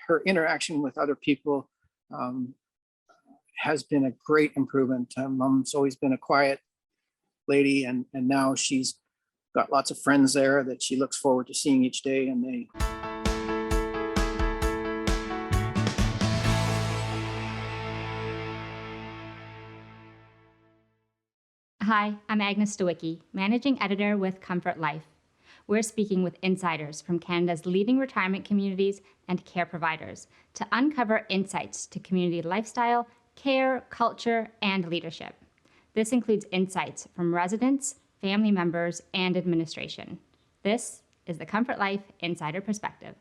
her interaction with other people has been a great improvement. Mom's always been a quiet lady, and now she's got lots of friends there that she looks forward to seeing each day, and they Hi, I'm Agnes Stowicki, Managing Editor with Comfort Life. We're speaking with insiders from Canada's leading retirement communities and care providers to uncover insights to community lifestyle, care, culture, and leadership. This includes insights from residents, family members, and administration. This is the Comfort Life Insider Perspective.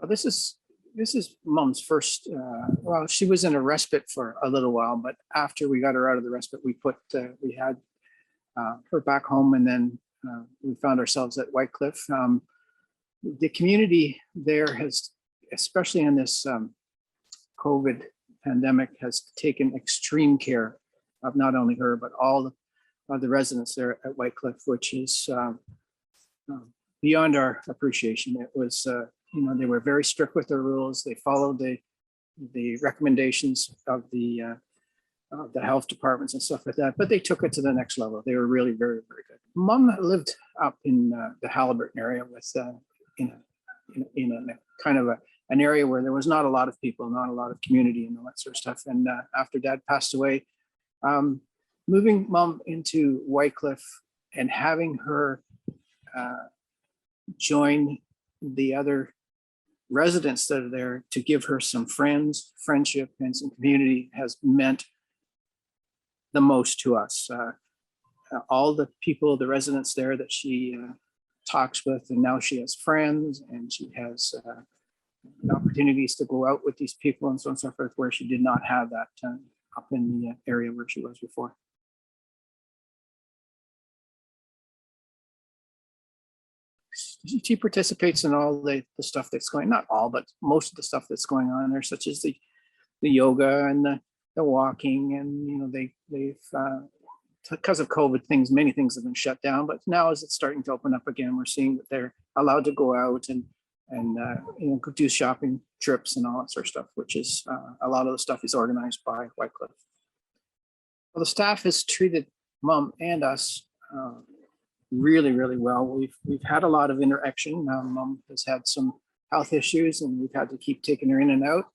This is Mom's first. Well, she was in a respite for a little while, but after we got her out of the respite, we had her back home, and then we found ourselves at White Cliffe. The community there has, especially in this COVID pandemic, has taken extreme care of not only her but all of the residents there at White Cliffe, which is beyond our appreciation. It was. They were very strict with their rules. They followed the recommendations of the health departments and stuff like that, but they took it to the next level. They were really very, very good. Mom lived up in the Haliburton area with in a kind of an area where there was not a lot of people, not a lot of community and all that sort of stuff. And after Dad passed away, moving Mom into White Cliffe and having her join the other residents that are there to give her some friendship, and some community has meant the most to us. All the people, the residents there that she talks with, and now she has friends, and she has opportunities to go out with these people and so on and so forth, where she did not have that up in the area where she was before. She participates in all the stuff that's going, not all, but most of the stuff that's going on there, such as the yoga and the walking, and they've because of COVID, many things have been shut down, but now as it's starting to open up again, we're seeing that they're allowed to go out and do shopping trips and all that sort of stuff, which is a lot of the stuff is organized by White Cliffe. Well, the staff has treated Mom and us really, really well. We've had a lot of interaction. Mom has had some health issues, and we've had to keep taking her in and out.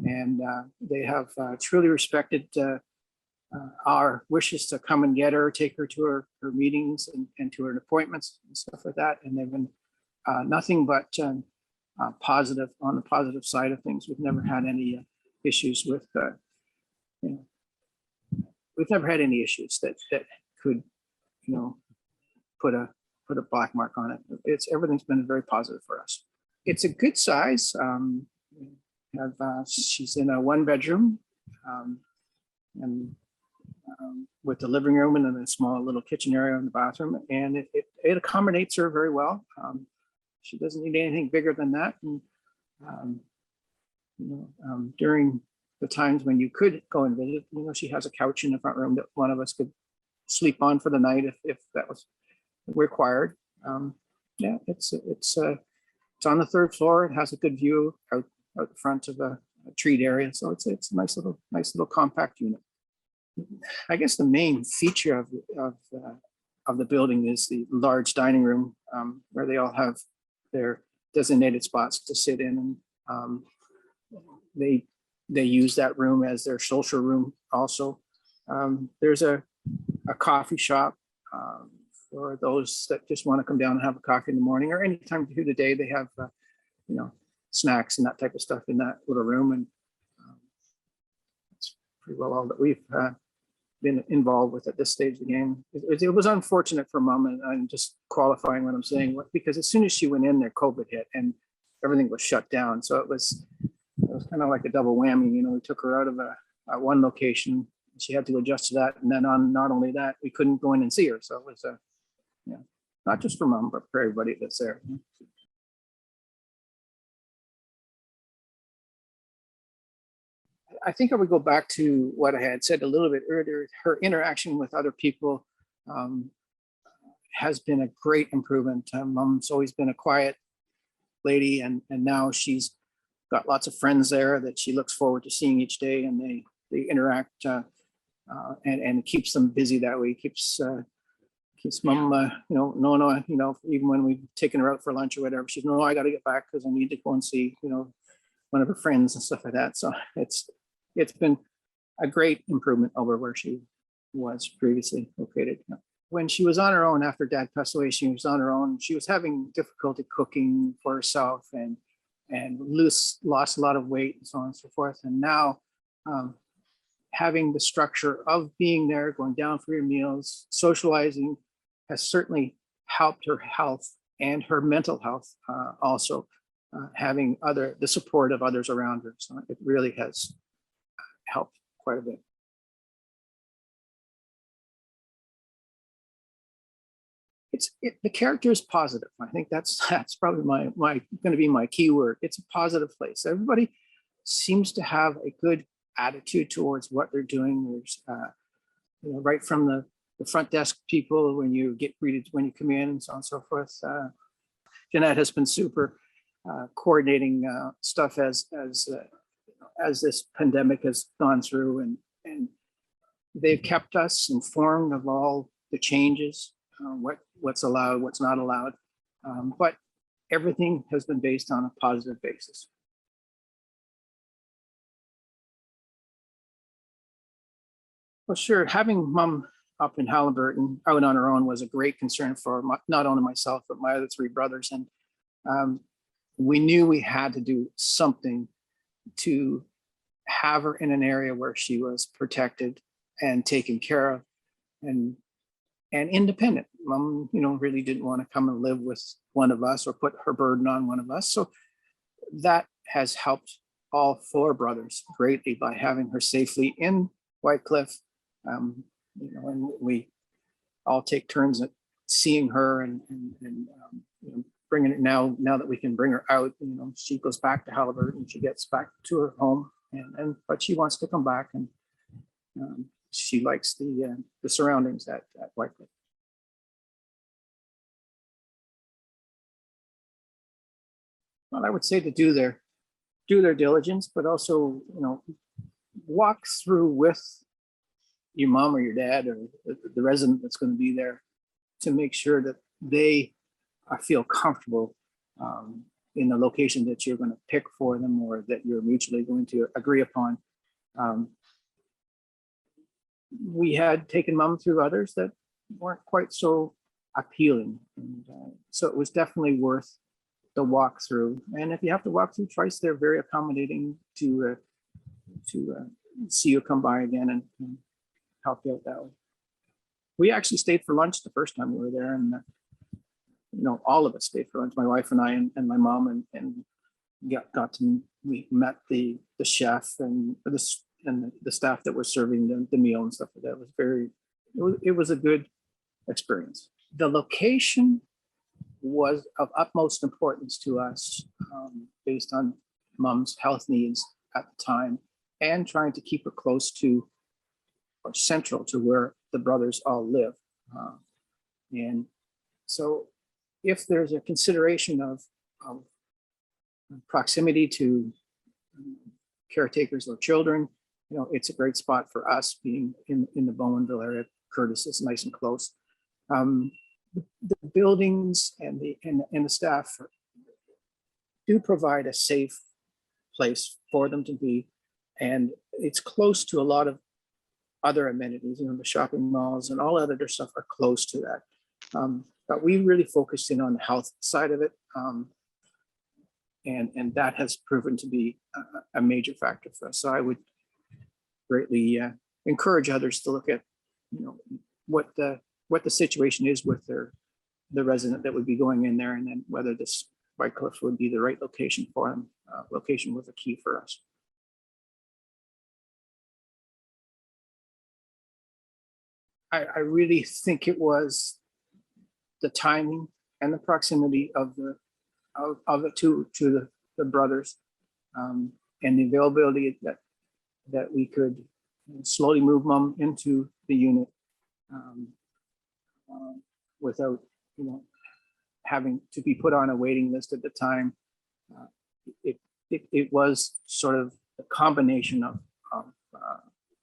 And they have truly respected our wishes to come and get her, take her to her meetings and to her appointments and stuff like that. And they've been nothing but positive on the positive side of things. We've never had any issues with, we've never had any issues that could, put a black mark on it. Everything's been very positive for us. It's a good size. She's in a 1-bedroom, and with the living room and then a small little kitchen area in the bathroom, and it accommodates her very well. She doesn't need anything bigger than that. And during the times when you could go and visit, she has a couch in the front room that one of us could sleep on for the night if that was required. It's on the 3rd floor. It has a good view out the front of a treed area, so it's a nice little compact unit. I guess the main feature of the building is the large dining room, where they all have their designated spots to sit in, and they use that room as their social room also. There's a coffee shop for those that just want to come down and have a coffee in the morning, or any time through the day. They have snacks and that type of stuff in that little room, and that's pretty well all that we've been involved with at this stage of the game. It was unfortunate for Mom, and I'm just qualifying what I'm saying, because as soon as she went in there, COVID hit and everything was shut down. So it was kind of like a double whammy. We took her out of one location. She had to adjust to that, and then on not only that, we couldn't go in and see her. So it was not just for Mom, but for everybody that's there. I think I would go back to what I had said a little bit earlier. Her interaction with other people has been a great improvement. Mom's always been a quiet lady, and now she's got lots of friends there that she looks forward to seeing each day, and they interact and keeps them busy that way. Keeps mom, no, even when we've taken her out for lunch or whatever, she's no, I got to get back because I need to go and see, one of her friends and stuff like that. So it's been a great improvement over where she was previously located. When she was on her own after Dad passed away, she was on her own. She was having difficulty cooking for herself and lost a lot of weight and so on and so forth. And now having the structure of being there, going down for your meals, socializing has certainly helped her health and her mental health also. Having the support of others around her. So it really has helped quite a bit. The character is positive. I think that's probably my going to be my key word. It's a positive place. Everybody seems to have a good attitude towards what they're doing. There's right from the front desk people when you get greeted when you come in and so on and so forth. Jeanette has been super coordinating stuff as this pandemic has gone through, and they've kept us informed of all the changes, what's allowed, what's not allowed, but everything has been based on a positive basis. Well, sure, having Mom up in Halliburton out on her own was a great concern for not only myself but my other three brothers, and we knew we had to do something to have her in an area where she was protected and taken care of and independent. Mom, really didn't want to come and live with one of us or put her burden on one of us. So that has helped all four brothers greatly by having her safely in White Cliffe. And we all take turns at seeing her and bringing it now that we can bring her out. She goes back to Halliburton, she gets back to her home, but she wants to come back, and she likes the surroundings at White Cliffe. Well, I would say to do their diligence, but also walk through with your mom or your dad or the resident that's going to be there to make sure that they feel comfortable in the location that you're going to pick for them or that you're mutually going to agree upon. We had taken Mom through others that weren't quite so appealing, and so it was definitely worth the walk through. And if you have to walk through twice, they're very accommodating to see you come by again and help you out that way. We actually stayed for lunch the first time we were there, and all of us stayed for lunch. My wife and I and my mom and we met the chef and the staff that was serving the meal and stuff like that. It was a good experience. The location was of utmost importance to us based on Mom's health needs at the time and trying to keep her close to or central to where the brothers all live. And so if there's a consideration of proximity to caretakers or children, it's a great spot for us being in the Bowmanville area. Courtice is nice and close. The buildings and the staff do provide a safe place for them to be, and it's close to a lot of other amenities. The shopping malls and all that other stuff are close to that. But we really focused in on the health side of it, and that has proven to be a major factor for us. So I would greatly encourage others to look at, what the situation is with the resident that would be going in there, and then whether this White Cliffe would be the right location for them. Location was a key for us. I really think it was the timing and the proximity of it to the brothers, and the availability that that we could slowly move mom into the unit um, without, having to be put on a waiting list at the time. Uh, it was sort of a combination of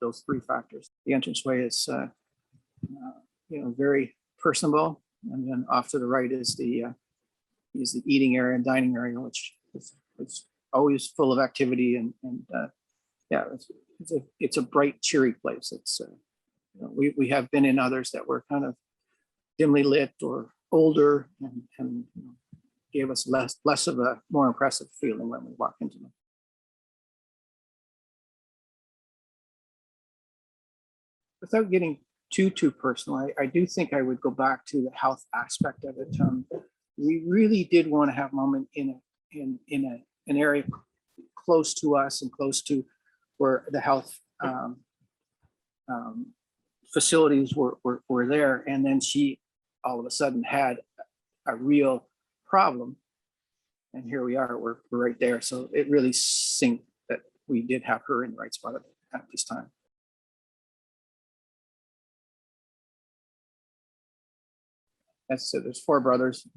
those three factors. The entranceway is, very personable, and then off to the right is the eating area and dining area, which is always full of activity, and yeah, it's a bright, cheery place. It's we have been in others that were kind of dimly lit or older, and gave us less of a more impressive feeling when we walk into them. Without getting too personal, I do think I would go back to the health aspect of it. We really did want to have mom in an area close to us and close to where the health facilities were there, and then she all of a sudden had a real problem, and here we are, we're right there. So it really synced that we did have her in the right spot at this time. As I said, there's four brothers. It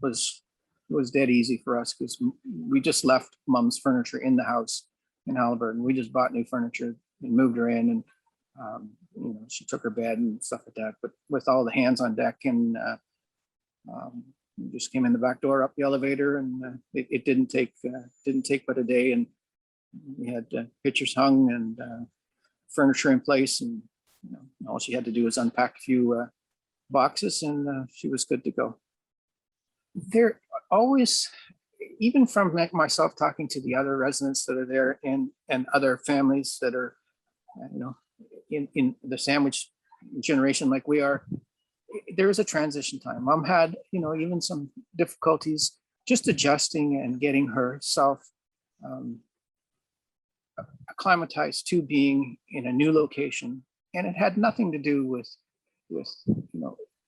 was dead easy for us because we just left mom's furniture in the house in Halliburton. We just bought new furniture and moved her in, and she took her bed and stuff like that. But with all the hands on deck, and we just came in the back door, up the elevator, and it didn't take but a day, and we had pictures hung and furniture in place, and all she had to do was unpack a few boxes, and she was good to go. There always, even from myself talking to the other residents that are there, and other families that are in the sandwich generation like we are, there is a transition time. Mom had even some difficulties just adjusting and getting herself acclimatized to being in a new location, and it had nothing to do with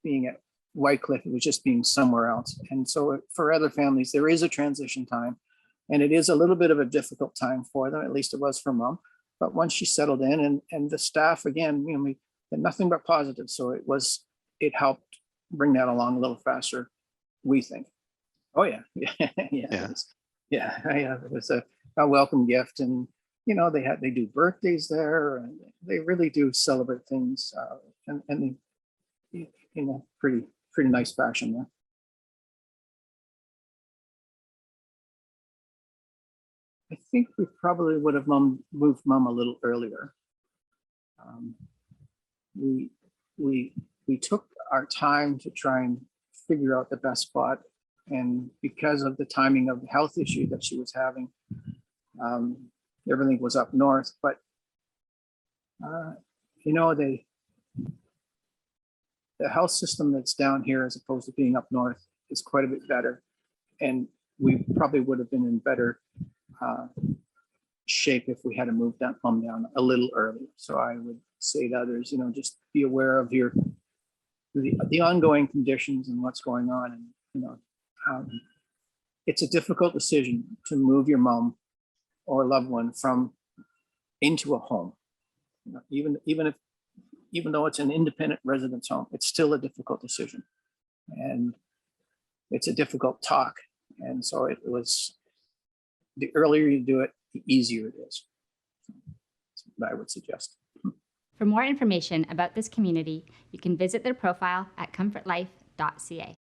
being at White Cliffe. It was just being somewhere else. And so for other families, there is a transition time, and it is a little bit of a difficult time for them. At least it was for mom. But once she settled in, and the staff, again, we had nothing but positive. So it helped bring that along a little faster, we think. Oh yeah. Yeah. It was a welcome gift. And they do birthdays there, and they really do celebrate things, and pretty nice fashion there. I think we probably would have moved mom a little earlier. We took our time to try and figure out the best spot, and because of the timing of the health issue that she was having, everything was up north. But the health system that's down here, as opposed to being up north, is quite a bit better, and we probably would have been in better shape if we had to move mom down a little earlier. So I would say to others, just be aware of the ongoing conditions and what's going on. And it's a difficult decision to move your mom or loved one into a home. Even though it's an independent residence home, it's still a difficult decision, and it's a difficult talk. And so it was, the earlier you do it, the easier it is. That's what I would suggest. For more information about this community, you can visit their profile at comfortlife.ca.